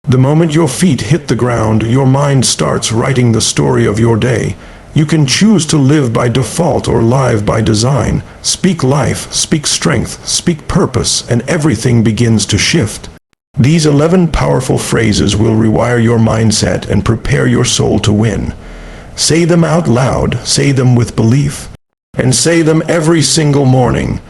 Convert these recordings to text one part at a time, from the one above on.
The moment your feet hit the ground, your mind starts writing the story of your day. You can choose to live by default or live by design. Speak life, speak strength, speak purpose, and everything begins to shift. These 11 powerful phrases will rewire your mindset and prepare your soul to win. Say them out loud, say them with belief, and say them every single morning.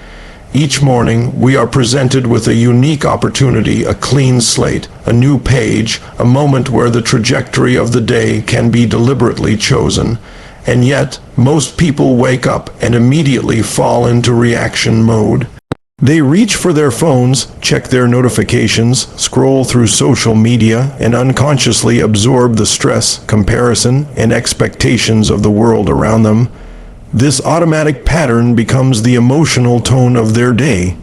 Each morning, we are presented with a unique opportunity, a clean slate, a new page, a moment where the trajectory of the day can be deliberately chosen. And yet, most people wake up and immediately fall into reaction mode. They reach for their phones, check their notifications, scroll through social media, and unconsciously absorb the stress, comparison, and expectations of the world around them. This automatic pattern becomes the emotional tone of their day.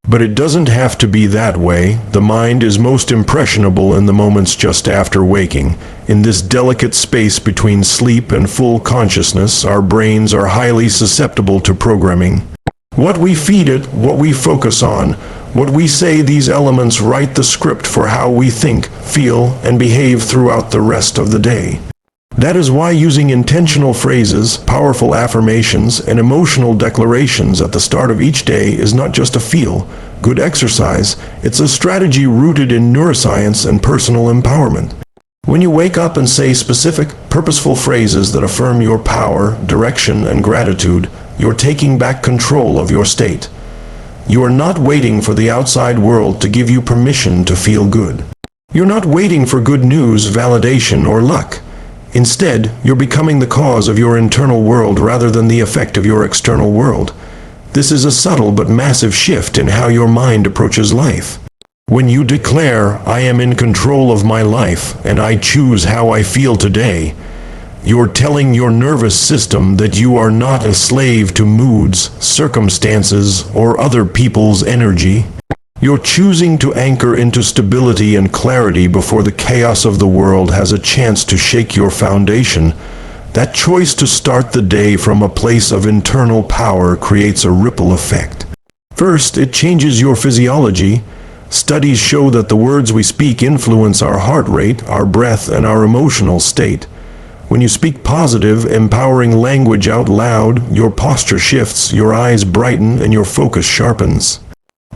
But it doesn't have to be that way. The mind is most impressionable in the moments just after waking. In this delicate space between sleep and full consciousness, our brains are highly susceptible to programming. What we feed it, what we focus on, what we say, these elements write the script for how we think, feel, and behave throughout the rest of the day. That is why using intentional phrases, powerful affirmations, and emotional declarations at the start of each day is not just a feel-good exercise, it's a strategy rooted in neuroscience and personal empowerment. When you wake up and say specific, purposeful phrases that affirm your power, direction, and gratitude, you're taking back control of your state. You are not waiting for the outside world to give you permission to feel good. You're not waiting for good news, validation, or luck. Instead, you're becoming the cause of your internal world rather than the effect of your external world. This is a subtle but massive shift in how your mind approaches life. When you declare, "I am in control of my life, and I choose how I feel today," you're telling your nervous system that you are not a slave to moods, circumstances, or other people's energy. You're choosing to anchor into stability and clarity before the chaos of the world has a chance to shake your foundation. That choice to start the day from a place of internal power creates a ripple effect. First, it changes your physiology. Studies show that the words we speak influence our heart rate, our breath, and our emotional state. When you speak positive, empowering language out loud, your posture shifts, your eyes brighten, and your focus sharpens.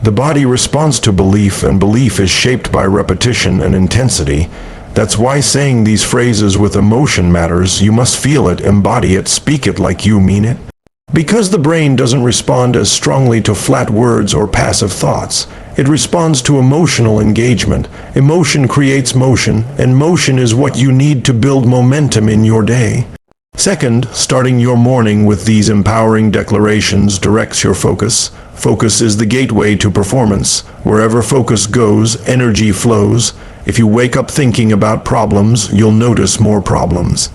The body responds to belief, and belief is shaped by repetition and intensity. That's why saying these phrases with emotion matters. You must feel it, embody it, speak it like you mean it. Because the brain doesn't respond as strongly to flat words or passive thoughts. It responds to emotional engagement. Emotion creates motion, and motion is what you need to build momentum in your day. Second, starting your morning with these empowering declarations directs your focus. Focus is the gateway to performance. Wherever focus goes, energy flows. If you wake up thinking about problems, you'll notice more problems.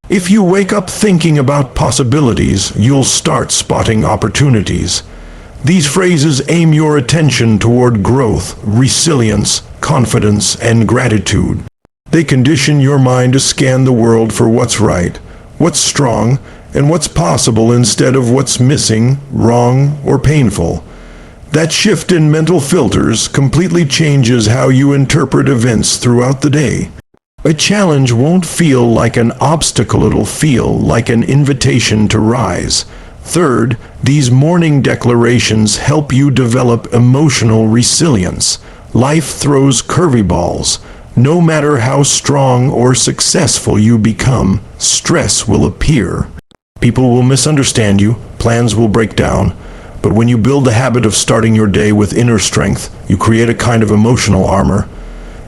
If you wake up thinking about possibilities, you'll start spotting opportunities. These phrases aim your attention toward growth, resilience, confidence, and gratitude. They condition your mind to scan the world for what's right, what's strong, and what's possible instead of what's missing, wrong, or painful. That shift in mental filters completely changes how you interpret events throughout the day. A challenge won't feel like an obstacle, it'll feel like an invitation to rise. Third, these morning declarations help you develop emotional resilience. Life throws curveballs. No matter how strong or successful you become, stress will appear. People will misunderstand you, plans will break down, but when you build the habit of starting your day with inner strength, you create a kind of emotional armor.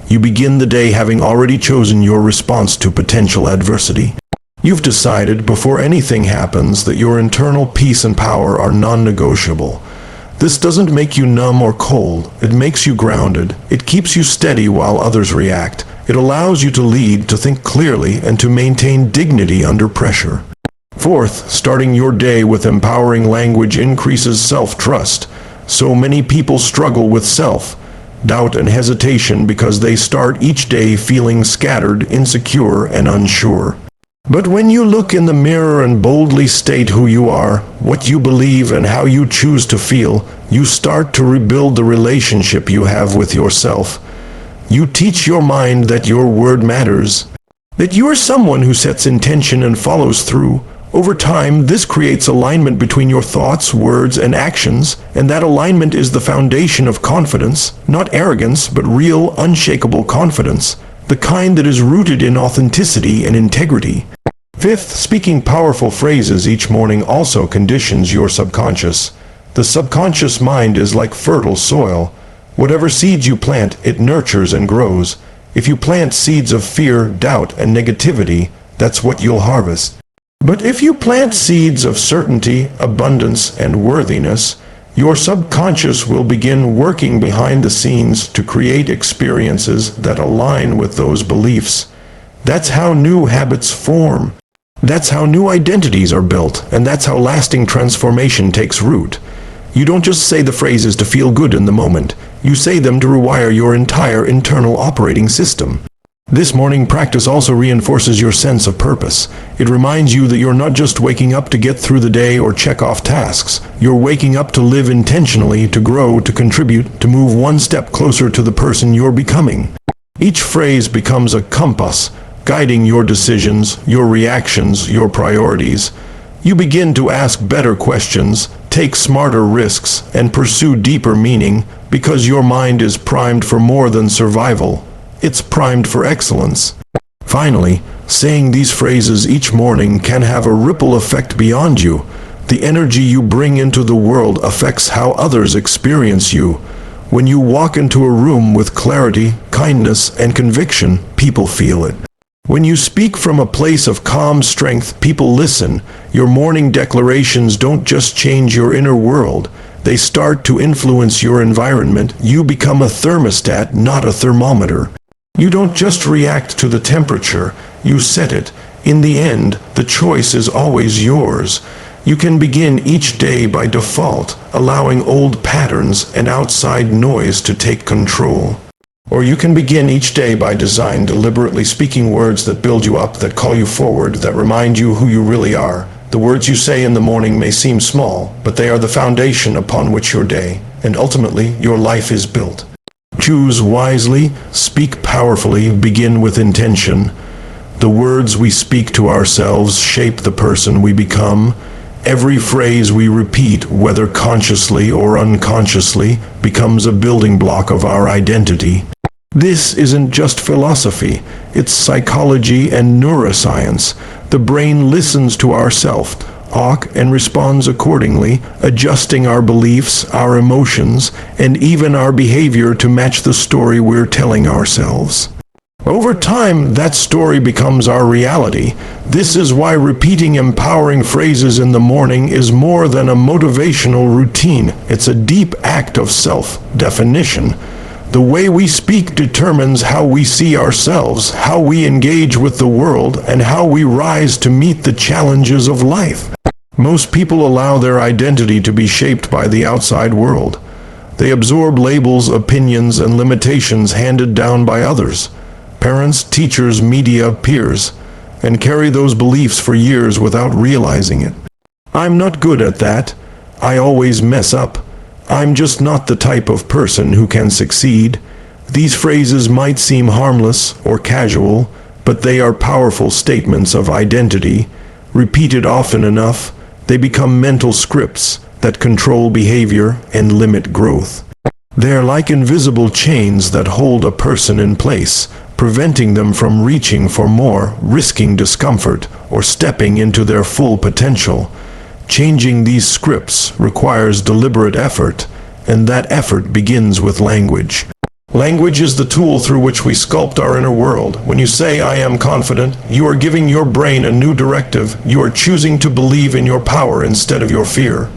You begin the day having already chosen your response to potential adversity. You've decided before anything happens that your internal peace and power are non-negotiable. This doesn't make you numb or cold. It makes you grounded. It keeps you steady while others react. It allows you to lead, to think clearly, and to maintain dignity under pressure. Fourth, starting your day with empowering language increases self-trust. So many people struggle with self-doubt and hesitation because they start each day feeling scattered, insecure, and unsure. But when you look in the mirror and boldly state who you are, what you believe, and how you choose to feel, you start to rebuild the relationship you have with yourself. You teach your mind that your word matters, that you are someone who sets intention and follows through. Over time, this creates alignment between your thoughts, words, and actions, and that alignment is the foundation of confidence, not arrogance, but real, unshakable confidence, the kind that is rooted in authenticity and integrity. Fifth, speaking powerful phrases each morning also conditions your subconscious. The subconscious mind is like fertile soil. Whatever seeds you plant, it nurtures and grows. If you plant seeds of fear, doubt, and negativity, that's what you'll harvest. But if you plant seeds of certainty, abundance, and worthiness, your subconscious will begin working behind the scenes to create experiences that align with those beliefs. That's how new habits form. That's how new identities are built, and that's how lasting transformation takes root. You don't just say the phrases to feel good in the moment. You say them to rewire your entire internal operating system. This morning practice also reinforces your sense of purpose. It reminds you that you're not just waking up to get through the day or check off tasks. You're waking up to live intentionally, to grow, to contribute, to move one step closer to the person you're becoming. Each phrase becomes a compass, guiding your decisions, your reactions, your priorities. You begin to ask better questions, take smarter risks, and pursue deeper meaning because your mind is primed for more than survival. It's primed for excellence. Finally, saying these phrases each morning can have a ripple effect beyond you. The energy you bring into the world affects how others experience you. When you walk into a room with clarity, kindness, and conviction, people feel it. When you speak from a place of calm strength, people listen. Your morning declarations don't just change your inner world. They start to influence your environment. You become a thermostat, not a thermometer. You don't just react to the temperature, you set it. In the end, the choice is always yours. You can begin each day by default, allowing old patterns and outside noise to take control. Or you can begin each day by design, deliberately speaking words that build you up, that call you forward, that remind you who you really are. The words you say in the morning may seem small, but they are the foundation upon which your day, and ultimately your life, is built. Choose wisely, speak powerfully, begin with intention. The words we speak to ourselves shape the person we become. Every phrase we repeat, whether consciously or unconsciously, becomes a building block of our identity. This isn't just philosophy, it's psychology and neuroscience. The brain listens to our self-talk and responds accordingly, adjusting our beliefs, our emotions, and even our behavior to match the story we're telling ourselves. Over time, that story becomes our reality. This is why repeating empowering phrases in the morning is more than a motivational routine. It's a deep act of self-definition. The way we speak determines how we see ourselves, how we engage with the world, and how we rise to meet the challenges of life. Most people allow their identity to be shaped by the outside world. They absorb labels, opinions, and limitations handed down by others. Parents, teachers, media, peers, and carry those beliefs for years without realizing it. I'm not good at that. I always mess up. I'm just not the type of person who can succeed. These phrases might seem harmless or casual, but they are powerful statements of identity. Repeated often enough, they become mental scripts that control behavior and limit growth. They're like invisible chains that hold a person in place, preventing them from reaching for more, risking discomfort, or stepping into their full potential. Changing these scripts requires deliberate effort, and that effort begins with language. Language is the tool through which we sculpt our inner world. When you say, "I am confident," you are giving your brain a new directive. You are choosing to believe in your power instead of your fear.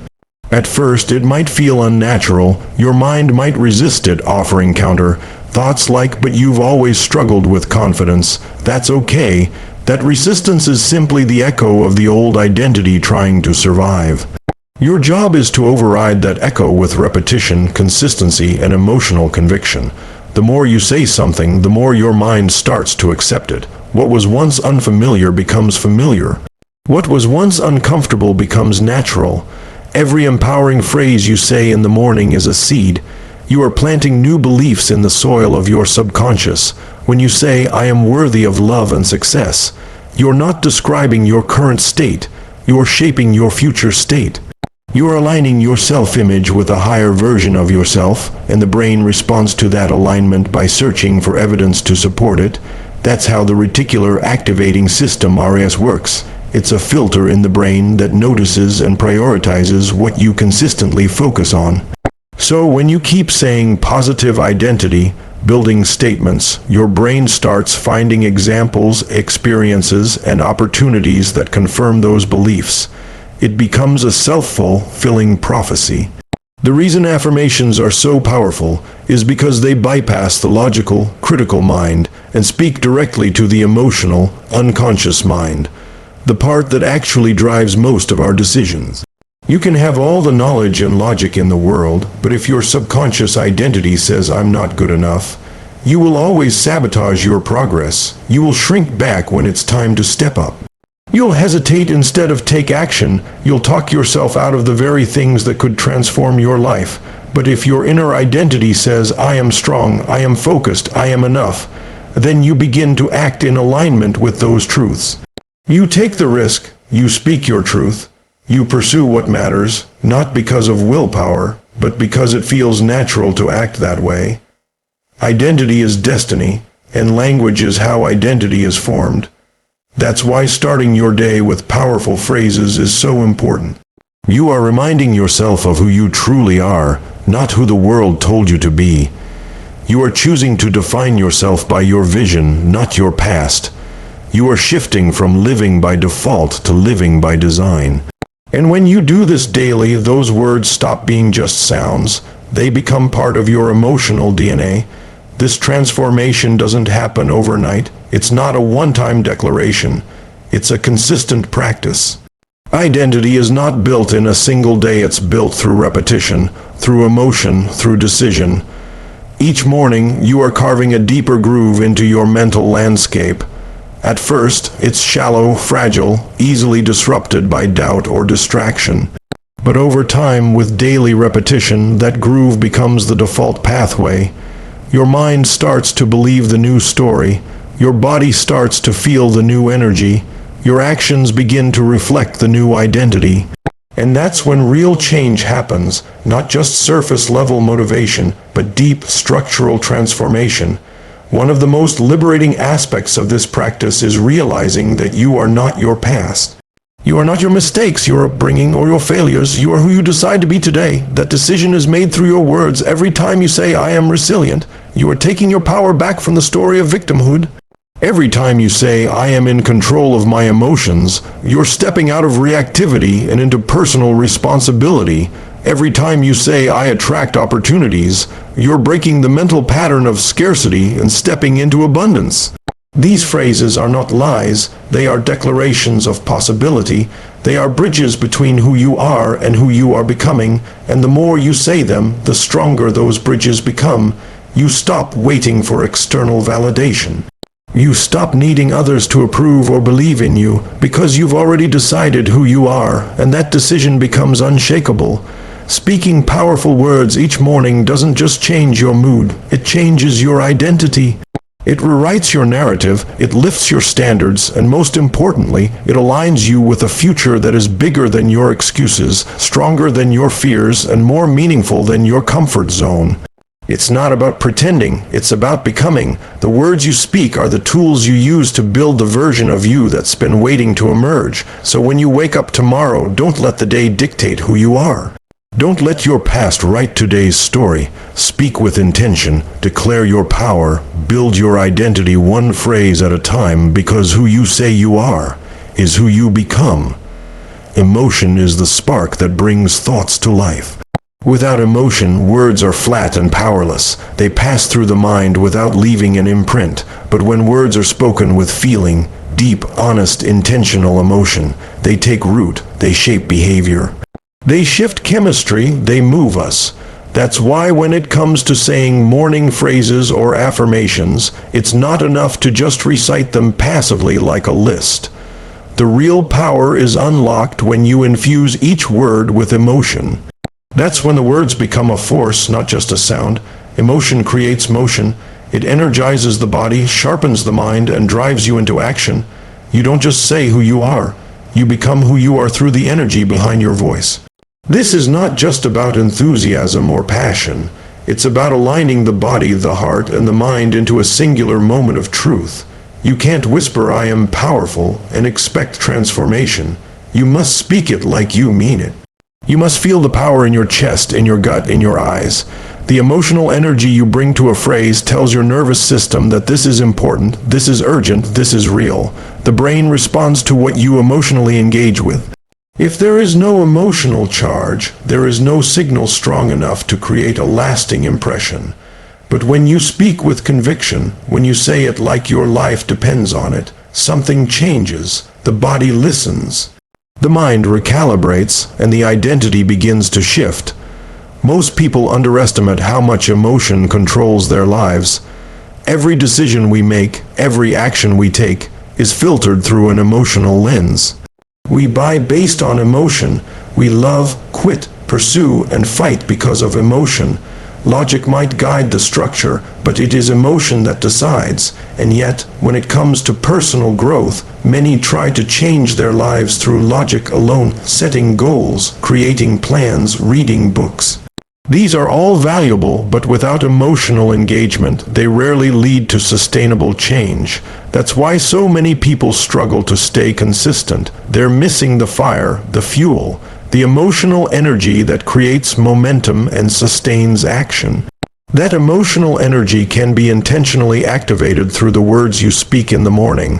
At first, it might feel unnatural. Your mind might resist it, offering counter thoughts like, "But you've always struggled with confidence." That's okay. That resistance is simply the echo of the old identity trying to survive. Your job is to override that echo with repetition, consistency, and emotional conviction. The more you say something, the more your mind starts to accept it. What was once unfamiliar becomes familiar. What was once uncomfortable becomes natural. Every empowering phrase you say in the morning is a seed. You are planting new beliefs in the soil of your subconscious. When you say, I am worthy of love and success, you're not describing your current state, you're shaping your future state. You are aligning your self-image with a higher version of yourself, and the brain responds to that alignment by searching for evidence to support it. That's how the reticular activating system (RAS) works. It's a filter in the brain that notices and prioritizes what you consistently focus on. So when you keep saying positive identity, building statements, your brain starts finding examples, experiences, and opportunities that confirm those beliefs. It becomes a self-fulfilling prophecy. The reason affirmations are so powerful is because they bypass the logical, critical mind and speak directly to the emotional, unconscious mind, the part that actually drives most of our decisions. You can have all the knowledge and logic in the world, but if your subconscious identity says I'm not good enough, you will always sabotage your progress. You will shrink back when it's time to step up. You'll hesitate instead of take action. You'll talk yourself out of the very things that could transform your life. But if your inner identity says, I am strong, I am focused, I am enough, then you begin to act in alignment with those truths. You take the risk, you speak your truth, you pursue what matters, not because of willpower, but because it feels natural to act that way. Identity is destiny, and language is how identity is formed. That's why starting your day with powerful phrases is so important. You are reminding yourself of who you truly are, not who the world told you to be. You are choosing to define yourself by your vision, not your past. You are shifting from living by default to living by design. And when you do this daily, those words stop being just sounds. They become part of your emotional DNA. This transformation doesn't happen overnight. It's not a one-time declaration. It's a consistent practice. Identity is not built in a single day. It's built through repetition, through emotion, through decision. Each morning, you are carving a deeper groove into your mental landscape. At first, it's shallow, fragile, easily disrupted by doubt or distraction. But over time, with daily repetition, that groove becomes the default pathway. Your mind starts to believe the new story. Your body starts to feel the new energy. Your actions begin to reflect the new identity. And that's when real change happens, not just surface-level motivation, but deep structural transformation. One of the most liberating aspects of this practice is realizing that you are not your past. You are not your mistakes, your upbringing, or your failures. You are who you decide to be today. That decision is made through your words. Every time you say, I am resilient, you are taking your power back from the story of victimhood. Every time you say, I am in control of my emotions, you're stepping out of reactivity and into personal responsibility. Every time you say, I attract opportunities, you're breaking the mental pattern of scarcity and stepping into abundance. These phrases are not lies, they are declarations of possibility. They are bridges between who you are and who you are becoming, and the more you say them, the stronger those bridges become. You stop waiting for external validation. You stop needing others to approve or believe in you, because you've already decided who you are, and that decision becomes unshakable. Speaking powerful words each morning doesn't just change your mood, it changes your identity. It rewrites your narrative, it lifts your standards, and most importantly, it aligns you with a future that is bigger than your excuses, stronger than your fears, and more meaningful than your comfort zone. It's not about pretending, it's about becoming. The words you speak are the tools you use to build the version of you that's been waiting to emerge. So when you wake up tomorrow, don't let the day dictate who you are. Don't let your past write today's story. Speak with intention, declare your power, build your identity one phrase at a time, because who you say you are is who you become. Emotion is the spark that brings thoughts to life. Without emotion, words are flat and powerless. They pass through the mind without leaving an imprint. But when words are spoken with feeling, deep, honest, intentional emotion, they take root, they shape behavior. They shift chemistry, they move us. That's why when it comes to saying morning phrases or affirmations, it's not enough to just recite them passively like a list. The real power is unlocked when you infuse each word with emotion. That's when the words become a force, not just a sound. Emotion creates motion. It energizes the body, sharpens the mind, and drives you into action. You don't just say who you are. You become who you are through the energy behind your voice. This is not just about enthusiasm or passion. It's about aligning the body, the heart, and the mind into a singular moment of truth. You can't whisper, "I am powerful," and expect transformation. You must speak it like you mean it. You must feel the power in your chest, in your gut, in your eyes. The emotional energy you bring to a phrase tells your nervous system that this is important, this is urgent, this is real. The brain responds to what you emotionally engage with. If there is no emotional charge, there is no signal strong enough to create a lasting impression. But when you speak with conviction, when you say it like your life depends on it, something changes. The body listens. The mind recalibrates, and the identity begins to shift. Most people underestimate how much emotion controls their lives. Every decision we make, every action we take, is filtered through an emotional lens. We buy based on emotion. We love, quit, pursue, and fight because of emotion. Logic might guide the structure, but it is emotion that decides. And yet, when it comes to personal growth, many try to change their lives through logic alone, setting goals, creating plans, reading books. These are all valuable, but without emotional engagement, they rarely lead to sustainable change. That's why so many people struggle to stay consistent. They're missing the fire, the fuel, the emotional energy that creates momentum and sustains action. That emotional energy can be intentionally activated through the words you speak in the morning.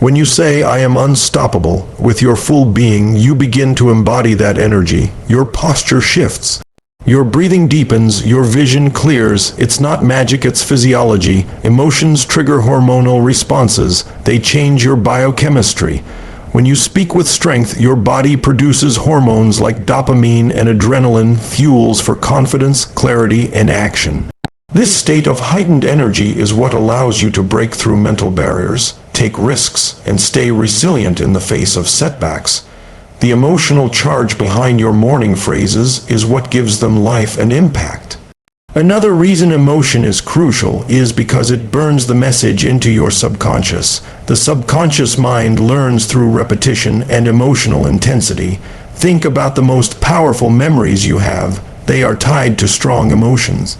When you say, "I am unstoppable," with your full being, you begin to embody that energy. Your posture shifts. Your breathing deepens, your vision clears. It's not magic, it's physiology. Emotions trigger hormonal responses. They change your biochemistry. When you speak with strength, your body produces hormones like dopamine and adrenaline, fuels for confidence, clarity, and action. This state of heightened energy is what allows you to break through mental barriers, take risks, and stay resilient in the face of setbacks. The emotional charge behind your morning phrases is what gives them life and impact. Another reason emotion is crucial is because it burns the message into your subconscious. The subconscious mind learns through repetition and emotional intensity. Think about the most powerful memories you have. They are tied to strong emotions.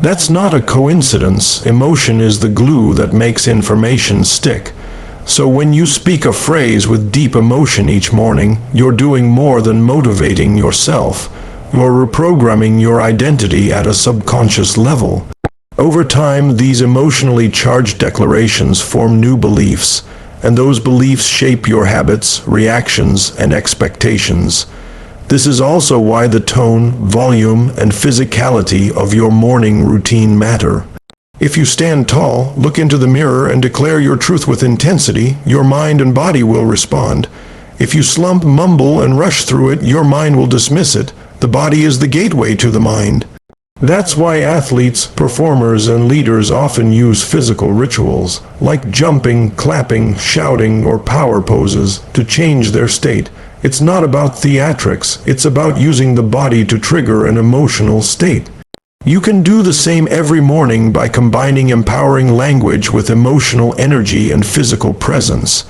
That's not a coincidence. Emotion is the glue that makes information stick. So when you speak a phrase with deep emotion each morning, you're doing more than motivating yourself. You're reprogramming your identity at a subconscious level. Over time, these emotionally charged declarations form new beliefs, and those beliefs shape your habits, reactions, and expectations. This is also why the tone, volume, and physicality of your morning routine matter. If you stand tall, look into the mirror, and declare your truth with intensity, your mind and body will respond. If you slump, mumble, and rush through it, your mind will dismiss it. The body is the gateway to the mind. That's why athletes, performers, and leaders often use physical rituals, like jumping, clapping, shouting, or power poses, to change their state. It's not about theatrics, it's about using the body to trigger an emotional state. You can do the same every morning by combining empowering language with emotional energy and physical presence.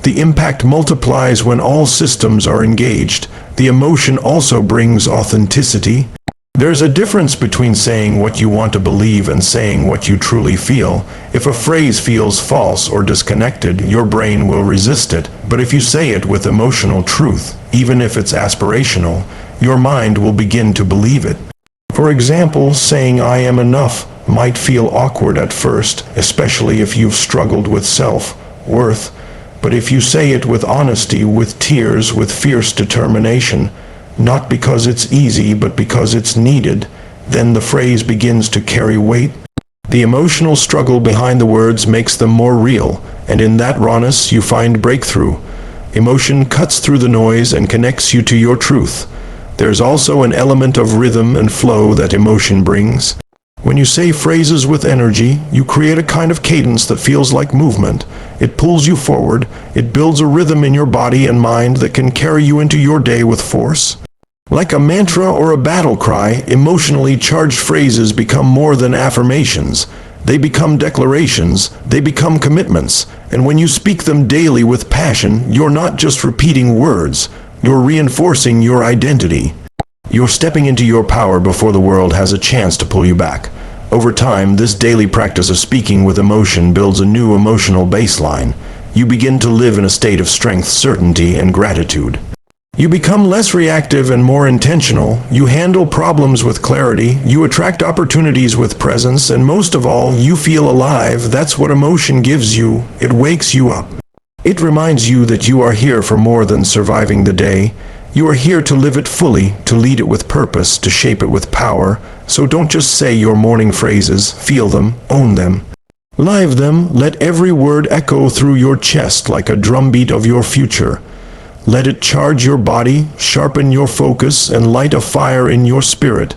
The impact multiplies when all systems are engaged. The emotion also brings authenticity. There's a difference between saying what you want to believe and saying what you truly feel. If a phrase feels false or disconnected, your brain will resist it. But if you say it with emotional truth, even if it's aspirational, your mind will begin to believe it. For example, saying "I am enough" might feel awkward at first, especially if you've struggled with self-worth. But if you say it with honesty, with tears, with fierce determination, not because it's easy, but because it's needed, then the phrase begins to carry weight. The emotional struggle behind the words makes them more real, and in that rawness you find breakthrough. Emotion cuts through the noise and connects you to your truth. There's also an element of rhythm and flow that emotion brings. When you say phrases with energy, you create a kind of cadence that feels like movement. It pulls you forward. It builds a rhythm in your body and mind that can carry you into your day with force. Like a mantra or a battle cry, emotionally charged phrases become more than affirmations. They become declarations, they become commitments, and when you speak them daily with passion, you're not just repeating words, you're reinforcing your identity. You're stepping into your power before the world has a chance to pull you back. Over time, this daily practice of speaking with emotion builds a new emotional baseline. You begin to live in a state of strength, certainty, and gratitude. You become less reactive and more intentional. You handle problems with clarity. You attract opportunities with presence. And most of all, you feel alive. That's what emotion gives you. It wakes you up. It reminds you that you are here for more than surviving the day. You are here to live it fully, to lead it with purpose, to shape it with power. So don't just say your morning phrases. Feel them. Own them. Live them. Let every word echo through your chest like a drumbeat of your future. Let it charge your body, sharpen your focus, and light a fire in your spirit.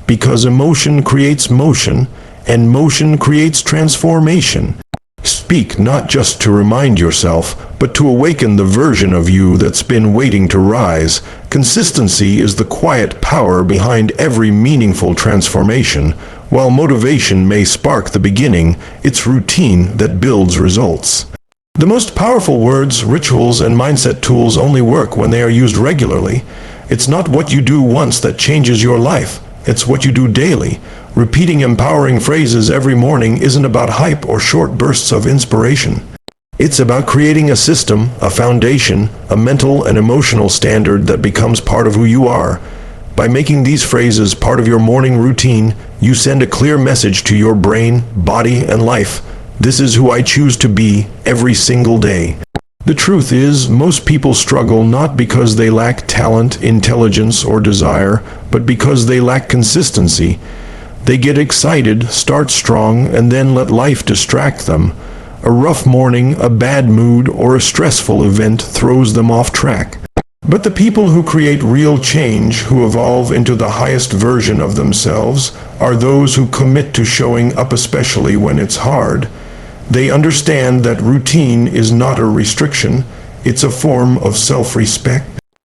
Because emotion creates motion, and motion creates transformation. Speak not just to remind yourself, but to awaken the version of you that's been waiting to rise. Consistency is the quiet power behind every meaningful transformation. While motivation may spark the beginning, it's routine that builds results. The most powerful words, rituals, and mindset tools only work when they are used regularly. It's not what you do once that changes your life. It's what you do daily. Repeating empowering phrases every morning isn't about hype or short bursts of inspiration. It's about creating a system, a foundation, a mental and emotional standard that becomes part of who you are. By making these phrases part of your morning routine, you send a clear message to your brain, body, and life. This is who I choose to be every single day. The truth is, most people struggle not because they lack talent, intelligence, or desire, but because they lack consistency. They get excited, start strong, and then let life distract them. A rough morning, a bad mood, or a stressful event throws them off track. But the people who create real change, who evolve into the highest version of themselves, are those who commit to showing up, especially when it's hard. They understand that routine is not a restriction, it's a form of self-respect.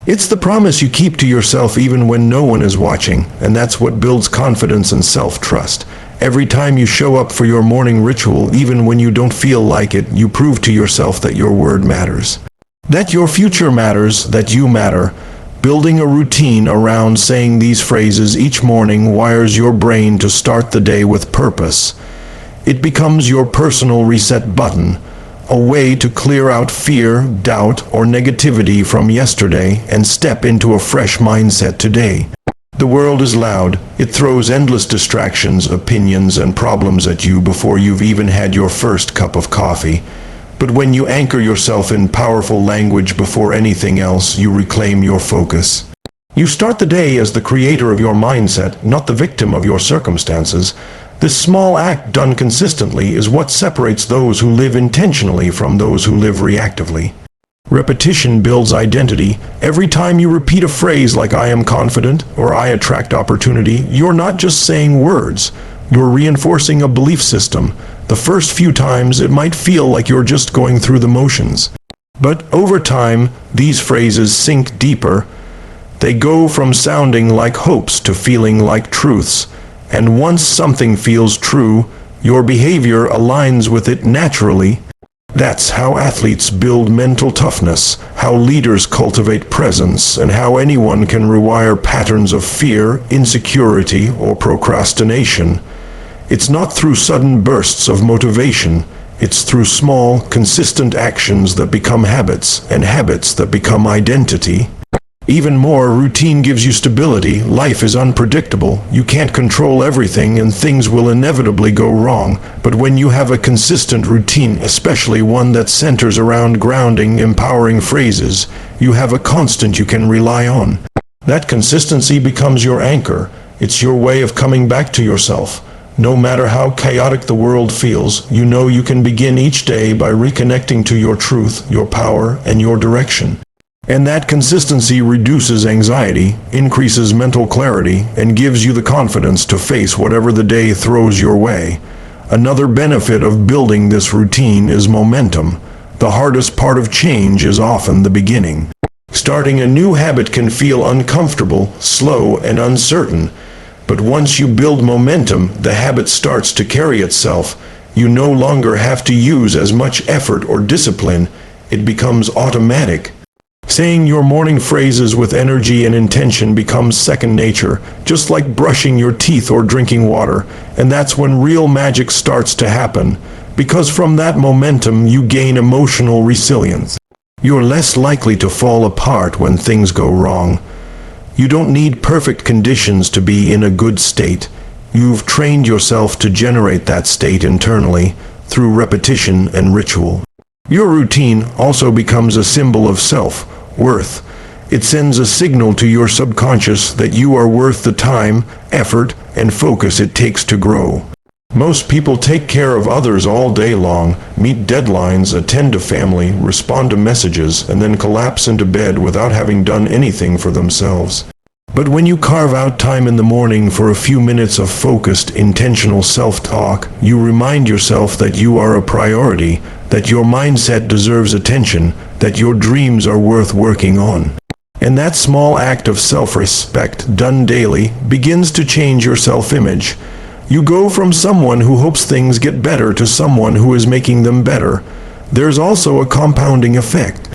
It's the promise you keep to yourself even when no one is watching, and that's what builds confidence and self-trust. Every time you show up for your morning ritual, even when you don't feel like it, you prove to yourself that your word matters. That your future matters, that you matter. Building a routine around saying these phrases each morning wires your brain to start the day with purpose. It becomes your personal reset button, a way to clear out fear, doubt, or negativity from yesterday and step into a fresh mindset today. The world is loud. It throws endless distractions, opinions, and problems at you before you've even had your first cup of coffee. But when you anchor yourself in powerful language before anything else, you reclaim your focus. You start the day as the creator of your mindset, not the victim of your circumstances. This small act done consistently is what separates those who live intentionally from those who live reactively. Repetition builds identity. Every time you repeat a phrase like "I am confident" or "I attract opportunity," you're not just saying words. You're reinforcing a belief system. The first few times it might feel like you're just going through the motions. But over time, these phrases sink deeper. They go from sounding like hopes to feeling like truths. And once something feels true, your behavior aligns with it naturally. That's how athletes build mental toughness, how leaders cultivate presence, and how anyone can rewire patterns of fear, insecurity, or procrastination. It's not through sudden bursts of motivation. It's through small, consistent actions that become habits, and habits that become identity. Even more, routine gives you stability. Life is unpredictable. You can't control everything and things will inevitably go wrong. But when you have a consistent routine, especially one that centers around grounding, empowering phrases, you have a constant you can rely on. That consistency becomes your anchor. It's your way of coming back to yourself. No matter how chaotic the world feels, you know you can begin each day by reconnecting to your truth, your power, and your direction. And that consistency reduces anxiety, increases mental clarity, and gives you the confidence to face whatever the day throws your way. Another benefit of building this routine is momentum. The hardest part of change is often the beginning. Starting a new habit can feel uncomfortable, slow, and uncertain. But once you build momentum, the habit starts to carry itself. You no longer have to use as much effort or discipline. It becomes automatic. Saying your morning phrases with energy and intention becomes second nature, just like brushing your teeth or drinking water. And that's when real magic starts to happen, because from that momentum you gain emotional resilience. You're less likely to fall apart when things go wrong. You don't need perfect conditions to be in a good state. You've trained yourself to generate that state internally through repetition and ritual. Your routine also becomes a symbol of self-worth. It sends a signal to your subconscious that you are worth the time, effort, and focus it takes to grow. Most people take care of others all day long, meet deadlines, attend to family, respond to messages, and then collapse into bed without having done anything for themselves. But when you carve out time in the morning for a few minutes of focused, intentional self-talk, you remind yourself that you are a priority, that your mindset deserves attention, that your dreams are worth working on. And that small act of self-respect, done daily, begins to change your self-image. You go from someone who hopes things get better to someone who is making them better. There's also a compounding effect.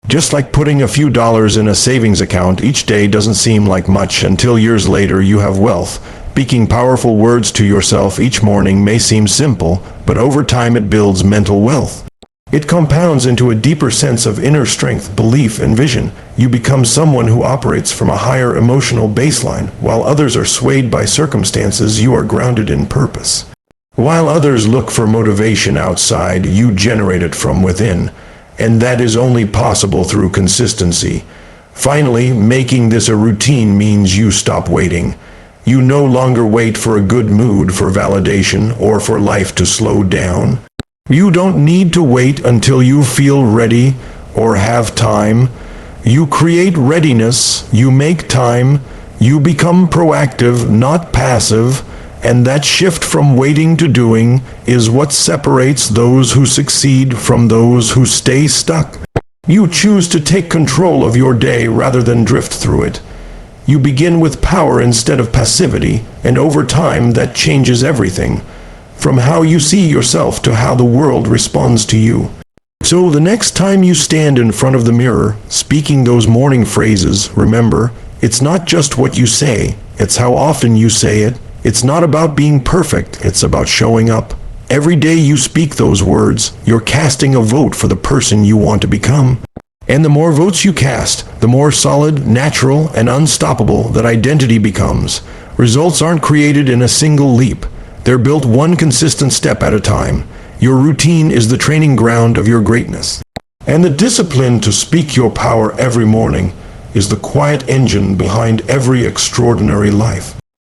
Just like putting a few dollars in a savings account, each day doesn't seem like much until years later you have wealth. Speaking powerful words to yourself each morning may seem simple, but over time it builds mental wealth. It compounds into a deeper sense of inner strength, belief, and vision. You become someone who operates from a higher emotional baseline. While others are swayed by circumstances, you are grounded in purpose. While others look for motivation outside, you generate it from within. And that is only possible through consistency. Finally, making this a routine means you stop waiting. You no longer wait for a good mood, for validation, or for life to slow down. You don't need to wait until you feel ready or have time. You create readiness, you make time, you become proactive, not passive, and that shift from waiting to doing is what separates those who succeed from those who stay stuck. You choose to take control of your day rather than drift through it. You begin with power instead of passivity, and over time that changes everything, from how you see yourself to how the world responds to you. So the next time you stand in front of the mirror, speaking those morning phrases, remember, it's not just what you say, it's how often you say it. It's not about being perfect, it's about showing up. Every day you speak those words, you're casting a vote for the person you want to become. And the more votes you cast, the more solid, natural, and unstoppable that identity becomes. Results aren't created in a single leap. They're built one consistent step at a time. Your routine is the training ground of your greatness. And the discipline to speak your power every morning is the quiet engine behind every extraordinary life.